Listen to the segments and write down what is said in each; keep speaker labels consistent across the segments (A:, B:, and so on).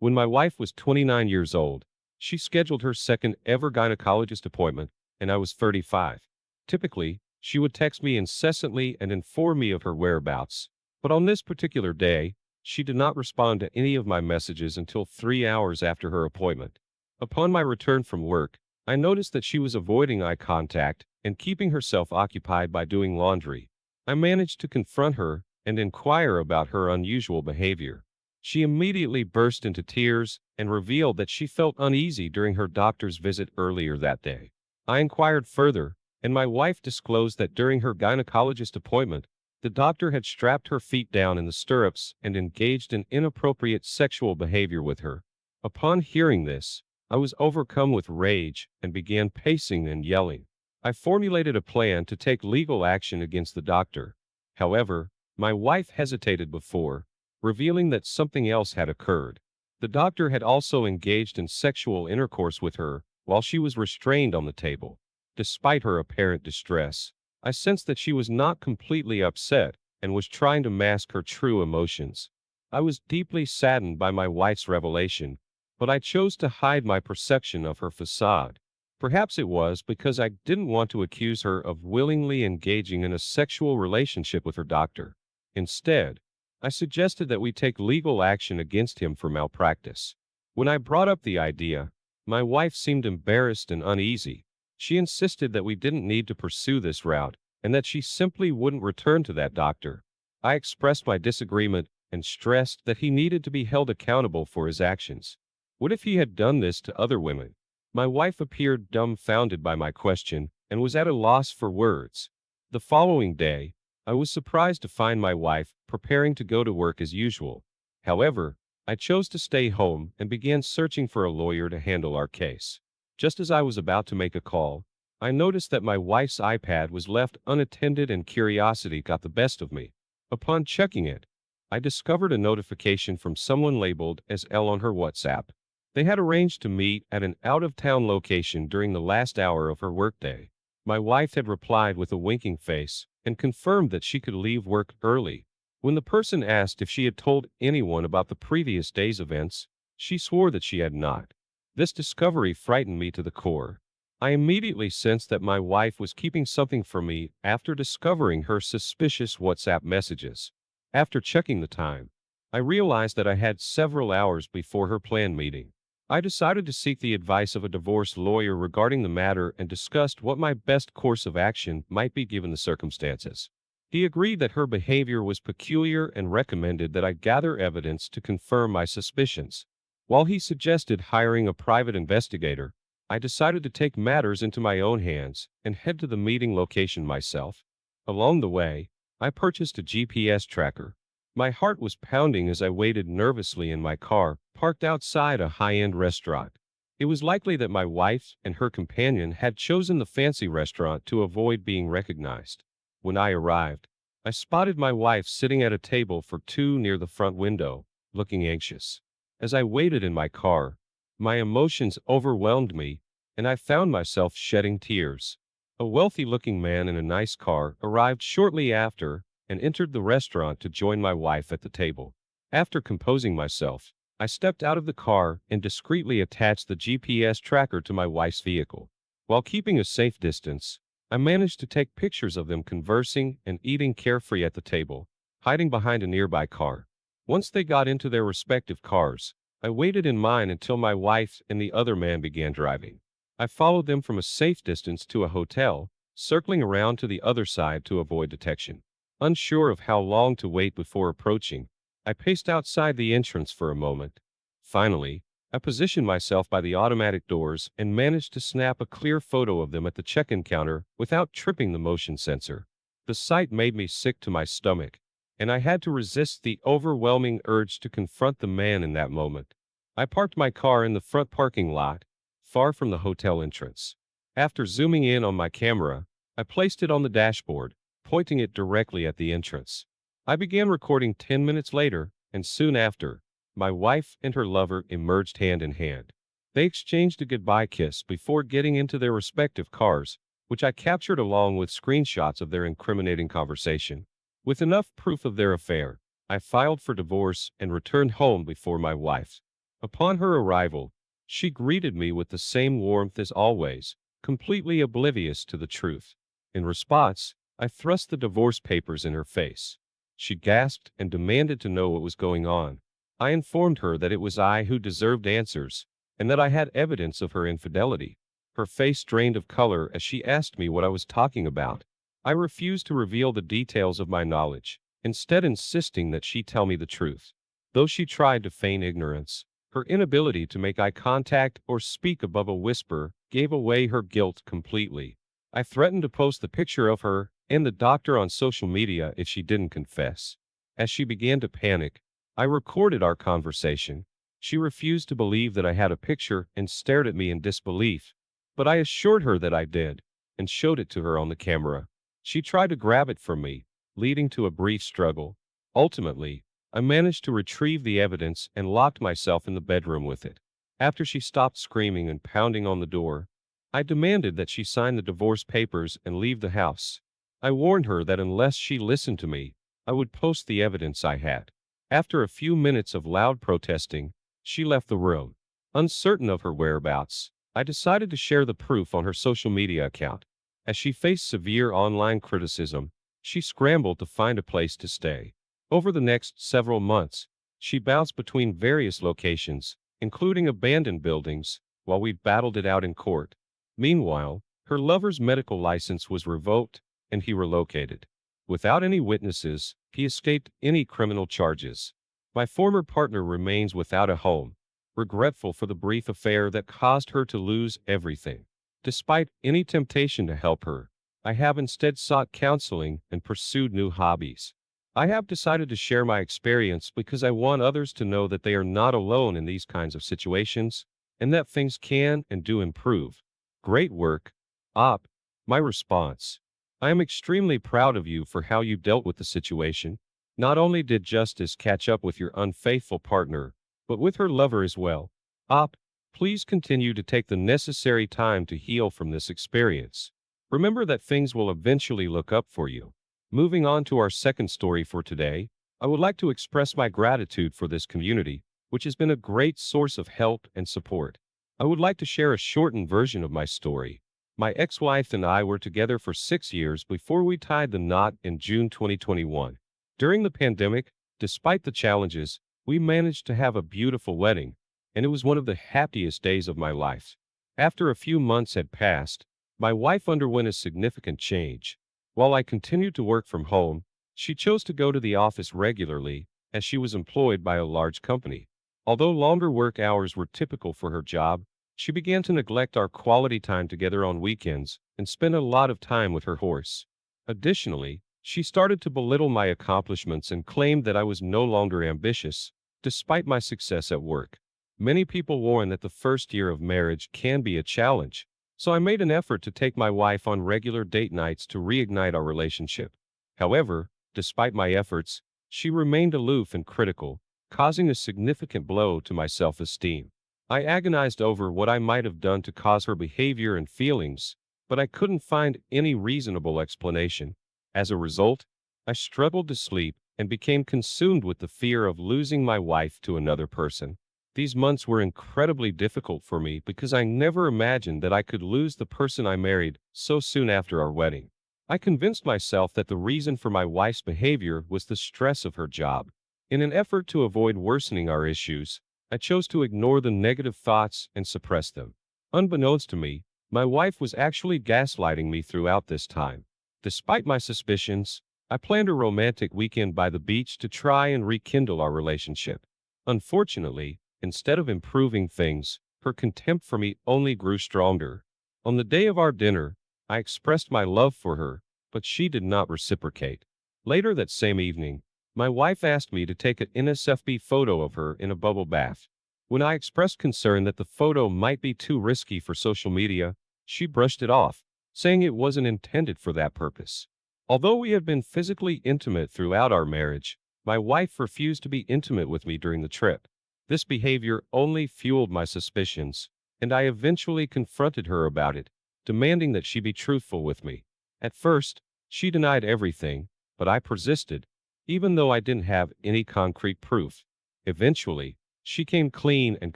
A: When my wife was 29 years old, she scheduled her second ever gynecologist appointment, and I was 35. Typically, she would text me incessantly and inform me of her whereabouts. But on this particular day, she did not respond to any of my messages until 3 hours after her appointment. Upon my return from work, I noticed that she was avoiding eye contact and keeping herself occupied by doing laundry. I managed to confront her and inquire about her unusual behavior. She immediately burst into tears and revealed that she felt uneasy during her doctor's visit earlier that day. I inquired further, and my wife disclosed that during her gynecologist appointment, the doctor had strapped her feet down in the stirrups and engaged in inappropriate sexual behavior with her. Upon hearing this, I was overcome with rage and began pacing and yelling. I formulated a plan to take legal action against the doctor. However, my wife hesitated before revealing that something else had occurred. The doctor had also engaged in sexual intercourse with her while she was restrained on the table. Despite her apparent distress, I sensed that she was not completely upset and was trying to mask her true emotions. I was deeply saddened by my wife's revelation, but I chose to hide my perception of her facade. Perhaps it was because I didn't want to accuse her of willingly engaging in a sexual relationship with her doctor. Instead, I suggested that we take legal action against him for malpractice. When I brought up the idea, my wife seemed embarrassed and uneasy. She insisted that we didn't need to pursue this route and that she simply wouldn't return to that doctor. I expressed my disagreement and stressed that he needed to be held accountable for his actions. What if he had done this to other women? My wife appeared dumbfounded by my question and was at a loss for words. The following day, I was surprised to find my wife preparing to go to work as usual. However, I chose to stay home and began searching for a lawyer to handle our case. Just as I was about to make a call, I noticed that my wife's iPad was left unattended and curiosity got the best of me. Upon checking it, I discovered a notification from someone labeled as L on her WhatsApp. They had arranged to meet at an out-of-town location during the last hour of her workday. My wife had replied with a winking face and confirmed that she could leave work early. When the person asked if she had told anyone about the previous day's events, she swore that she had not. This discovery frightened me to the core. I immediately sensed that my wife was keeping something from me after discovering her suspicious WhatsApp messages. After checking the time, I realized that I had several hours before her planned meeting. I decided to seek the advice of a divorce lawyer regarding the matter and discussed what my best course of action might be given the circumstances. He agreed that her behavior was peculiar and recommended that I gather evidence to confirm my suspicions. While he suggested hiring a private investigator, I decided to take matters into my own hands and head to the meeting location myself. Along the way, I purchased a GPS tracker. My heart was pounding as I waited nervously in my car, parked outside a high-end restaurant. It was likely that my wife and her companion had chosen the fancy restaurant to avoid being recognized. When I arrived, I spotted my wife sitting at a table for two near the front window, looking anxious. As I waited in my car, my emotions overwhelmed me, and I found myself shedding tears. A wealthy-looking man in a nice car arrived shortly after and entered the restaurant to join my wife at the table. After composing myself, I stepped out of the car and discreetly attached the GPS tracker to my wife's vehicle. While keeping a safe distance, I managed to take pictures of them conversing and eating carefree at the table, hiding behind a nearby car. Once they got into their respective cars, I waited in mine until my wife and the other man began driving. I followed them from a safe distance to a hotel, circling around to the other side to avoid detection. Unsure of how long to wait before approaching, I paced outside the entrance for a moment. Finally, I positioned myself by the automatic doors and managed to snap a clear photo of them at the check-in counter without tripping the motion sensor. The sight made me sick to my stomach, and I had to resist the overwhelming urge to confront the man in that moment. I parked my car in the front parking lot, far from the hotel entrance. After zooming in on my camera, I placed it on the dashboard, pointing it directly at the entrance. I began recording 10 minutes later, and soon after, my wife and her lover emerged hand in hand. They exchanged a goodbye kiss before getting into their respective cars, which I captured along with screenshots of their incriminating conversation. With enough proof of their affair, I filed for divorce and returned home before my wife. Upon her arrival, she greeted me with the same warmth as always, completely oblivious to the truth. In response, I thrust the divorce papers in her face. She gasped and demanded to know what was going on. I informed her that it was I who deserved answers, and that I had evidence of her infidelity. Her face drained of color as she asked me what I was talking about. I refused to reveal the details of my knowledge, instead insisting that she tell me the truth. Though she tried to feign ignorance, her inability to make eye contact or speak above a whisper gave away her guilt completely. I threatened to post the picture of her and the doctor on social media if she didn't confess. As she began to panic, I recorded our conversation. She refused to believe that I had a picture and stared at me in disbelief, but I assured her that I did and showed it to her on the camera. She tried to grab it from me, leading to a brief struggle. Ultimately, I managed to retrieve the evidence and locked myself in the bedroom with it. After she stopped screaming and pounding on the door, I demanded that she sign the divorce papers and leave the house. I warned her that unless she listened to me, I would post the evidence I had. After a few minutes of loud protesting, she left the room. Uncertain of her whereabouts, I decided to share the proof on her social media account. As she faced severe online criticism, she scrambled to find a place to stay. Over the next several months, she bounced between various locations, including abandoned buildings, while we battled it out in court. Meanwhile, her lover's medical license was revoked, and he relocated. Without any witnesses, he escaped any criminal charges. My former partner remains without a home, regretful for the brief affair that caused her to lose everything. Despite any temptation to help her, I have instead sought counseling and pursued new hobbies. I have decided to share my experience because I want others to know that they are not alone in these kinds of situations, and that things can and do improve. Great work, Op. My response: I am extremely proud of you for how you dealt with the situation. Not only did justice catch up with your unfaithful partner, but with her lover as well. Op. Please continue to take the necessary time to heal from this experience. Remember that things will eventually look up for you. Moving on to our second story for today, I would like to express my gratitude for this community, which has been a great source of help and support. I would like to share a shortened version of my story. My ex-wife and I were together for 6 years before we tied the knot in June 2021. During the pandemic, despite the challenges, we managed to have a beautiful wedding, and it was one of the happiest days of my life. After a few months had passed, my wife underwent a significant change. While I continued to work from home, she chose to go to the office regularly, as she was employed by a large company. Although longer work hours were typical for her job, she began to neglect our quality time together on weekends and spend a lot of time with her horse. Additionally, she started to belittle my accomplishments and claimed that I was no longer ambitious, despite my success at work. Many people warn that the first year of marriage can be a challenge, so I made an effort to take my wife on regular date nights to reignite our relationship. However, despite my efforts, she remained aloof and critical, causing a significant blow to my self-esteem. I agonized over what I might have done to cause her behavior and feelings, but I couldn't find any reasonable explanation. As a result, I struggled to sleep and became consumed with the fear of losing my wife to another person. These months were incredibly difficult for me because I never imagined that I could lose the person I married so soon after our wedding. I convinced myself that the reason for my wife's behavior was the stress of her job. In an effort to avoid worsening our issues, I chose to ignore the negative thoughts and suppress them. Unbeknownst to me, my wife was actually gaslighting me throughout this time. Despite my suspicions, I planned a romantic weekend by the beach to try and rekindle our relationship. Unfortunately, instead of improving things, her contempt for me only grew stronger. On the day of our dinner, I expressed my love for her, but she did not reciprocate. Later that same evening, my wife asked me to take an NSFB photo of her in a bubble bath. When I expressed concern that the photo might be too risky for social media, she brushed it off, saying it wasn't intended for that purpose. Although we had been physically intimate throughout our marriage, my wife refused to be intimate with me during the trip. This behavior only fueled my suspicions, and I eventually confronted her about it, demanding that she be truthful with me. At first, she denied everything, but I persisted, even though I didn't have any concrete proof. Eventually, She came clean and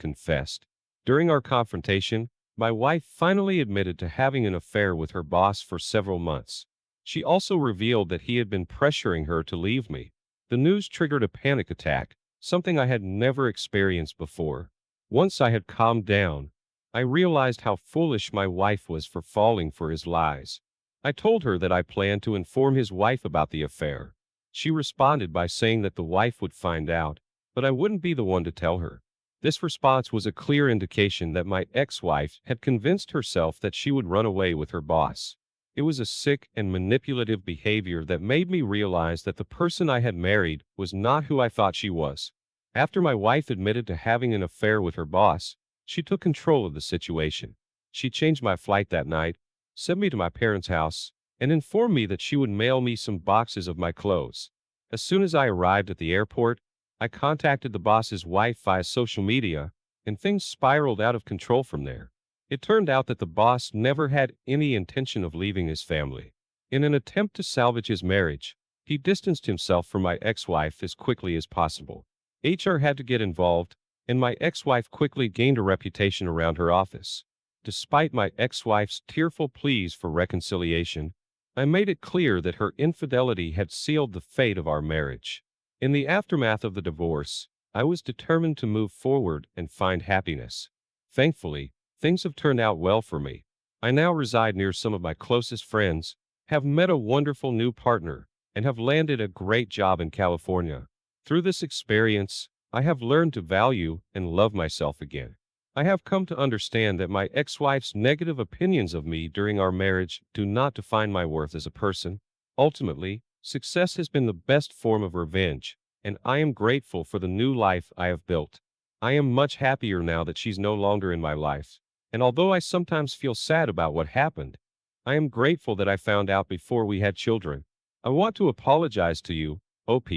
A: confessed. During our confrontation, my wife finally admitted to having an affair with her boss for several months. She also revealed that he had been pressuring her to leave me. The news triggered a panic attack, something I had never experienced before. Once I had calmed down, I realized how foolish my wife was for falling for his lies. I told her that I planned to inform his wife about the affair. She responded by saying that the wife would find out, but I wouldn't be the one to tell her. This response was a clear indication that my ex-wife had convinced herself that she would run away with her boss. It was a sick and manipulative behavior that made me realize that the person I had married was not who I thought she was. After my wife admitted to having an affair with her boss, she took control of the situation. She changed my flight that night, sent me to my parents' house, and informed me that she would mail me some boxes of my clothes. As soon as I arrived at the airport, I contacted the boss's wife via social media, and things spiraled out of control from there. It turned out that the boss never had any intention of leaving his family. In an attempt to salvage his marriage, he distanced himself from my ex-wife as quickly as possible. HR had to get involved, and my ex-wife quickly gained a reputation around her office. Despite my ex-wife's tearful pleas for reconciliation, I made it clear that her infidelity had sealed the fate of our marriage. In the aftermath of the divorce, I was determined to move forward and find happiness. Thankfully, things have turned out well for me. I now reside near some of my closest friends, have met a wonderful new partner, and have landed a great job in California. Through this experience, I have learned to value and love myself again. I have come to understand that my ex-wife's negative opinions of me during our marriage do not define my worth as a person. Ultimately, success has been the best form of revenge, and I am grateful for the new life I have built. I am much happier now that she's no longer in my life, and although I sometimes feel sad about what happened, I am grateful that I found out before we had children. I want to apologize to you, OP,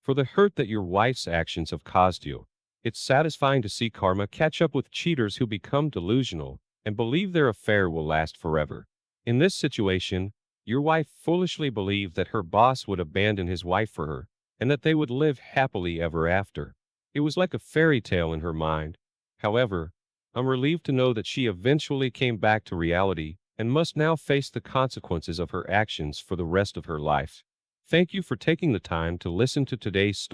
A: for the hurt that your wife's actions have caused you. It's satisfying to see karma catch up with cheaters who become delusional and believe their affair will last forever. In this situation, your wife foolishly believed that her boss would abandon his wife for her, and that they would live happily ever after. It was like a fairy tale in her mind. However, I'm relieved to know that she eventually came back to reality and must now face the consequences of her actions for the rest of her life. Thank you for taking the time to listen to today's story.